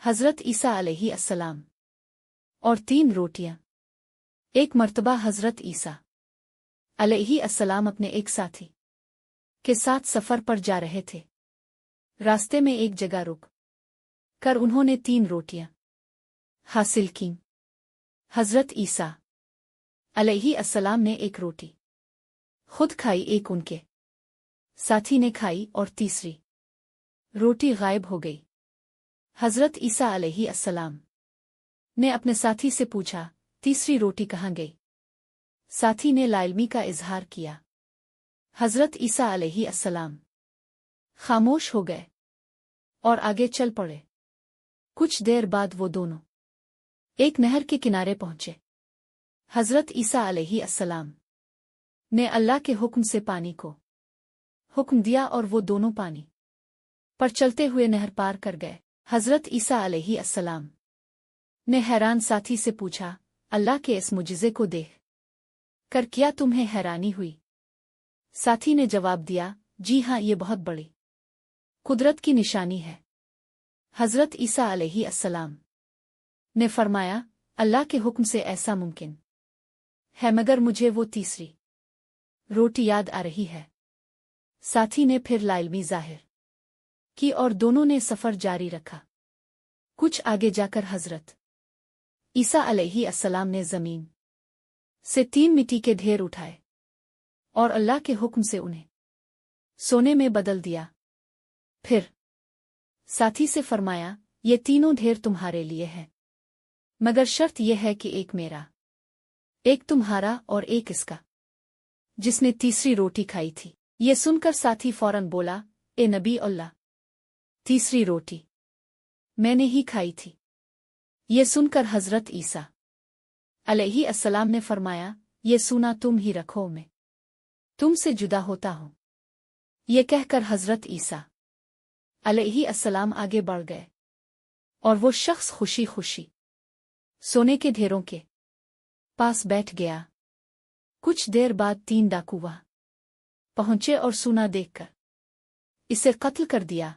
हज़रत ईसा अलैहि अस्सलाम और 3 रोटियां। एक मर्तबा हज़रत ईसा अलैहि अस्सलाम अपने एक साथी के साथ सफ़र पर जा रहे थे। रास्ते में एक जगह रुक कर उन्होंने 3 रोटियां हासिल कीं। हज़रत ईसा अलैहि अस्सलाम ने एक रोटी खुद खाई, एक उनके साथी ने खाई और तीसरी रोटी गायब हो गई। हज़रत ईसा अलैहि अस्सलाम ने अपने साथी से पूछा, तीसरी रोटी कहाँ गई? साथी ने लाइल्मी का इजहार किया। हज़रत ईसा अलैहि अस्सलाम खामोश हो गए और आगे चल पड़े। कुछ देर बाद वो दोनों एक नहर के किनारे पहुंचे। हज़रत ईसा अलैहि अस्सलाम ने अल्लाह के हुक्म से पानी को हुक्म दिया और वो दोनों पानी पर चलते हुए नहर पार कर गए। हज़रत ईसा अलैहि अस्सलाम ने हैरान साथी से पूछा, अल्लाह के इस मुजिज़े को देख कर क्या तुम्हें हैरानी हुई? साथी ने जवाब दिया, जी हाँ, ये बहुत बड़ी कुदरत की निशानी है। हज़रत ईसा अलैहि अस्सलाम ने फरमाया, अल्लाह के हुक्म से ऐसा मुमकिन है, मगर मुझे वो तीसरी रोटी याद आ रही है। साथी ने फिर लाइल्मी ज़ाहिर की और दोनों ने सफ़र जारी रखा। कुछ आगे जाकर हज़रत ईसा अलैहि अस्सलाम ने ज़मीन से 3 मिट्टी के ढेर उठाए और अल्लाह के हुक्म से उन्हें सोने में बदल दिया। फिर साथी से फरमाया, ये तीनों ढेर तुम्हारे लिए हैं, मगर शर्त यह है कि एक मेरा, एक तुम्हारा और एक इसका जिसने तीसरी रोटी खाई थी। ये सुनकर साथी फौरन बोला, ए नबी अल्लाह, तीसरी रोटी मैंने ही खाई थी। ये सुनकर हज़रत ईसा अलैहि अस्सलाम ने फरमाया, ये सुना तुम ही रखो, मैं तुमसे जुदा होता हूँ। ये कहकर हज़रत ईसा अलैहि अस्सलाम आगे बढ़ गए और वो शख्स खुशी खुशी सोने के ढेरों के पास बैठ गया। कुछ देर बाद 3 डाकू वहां पहुंचे और सोना देखकर इसे कत्ल कर दिया।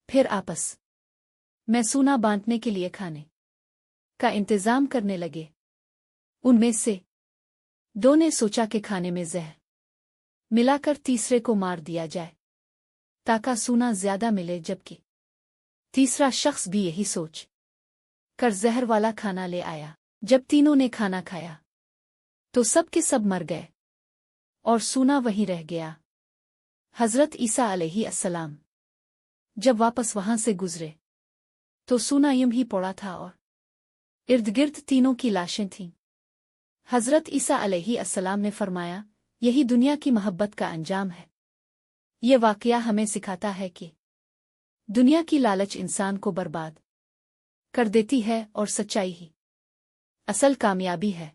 फिर आपस में सोना बांटने के लिए खाने का इंतजाम करने लगे। उनमें से 2 ने सोचा कि खाने में जहर मिलाकर तीसरे को मार दिया जाए ताकि सोना ज्यादा मिले, जबकि तीसरा शख्स भी यही सोच कर जहर वाला खाना ले आया। जब तीनों ने खाना खाया तो सब के सब मर गए और सोना वहीं रह गया। हज़रत ईसा अलैहि अस्सलाम जब वापस वहां से गुजरे तो सोना यूं ही पड़ा था और इर्द गिर्द तीनों की लाशें थीं। हज़रत ईसा अलैहि अस्सलाम ने फरमाया, यही दुनिया की मोहब्बत का अंजाम है। ये वाक़या हमें सिखाता है कि दुनिया की लालच इंसान को बर्बाद कर देती है और सच्चाई ही असल कामयाबी है।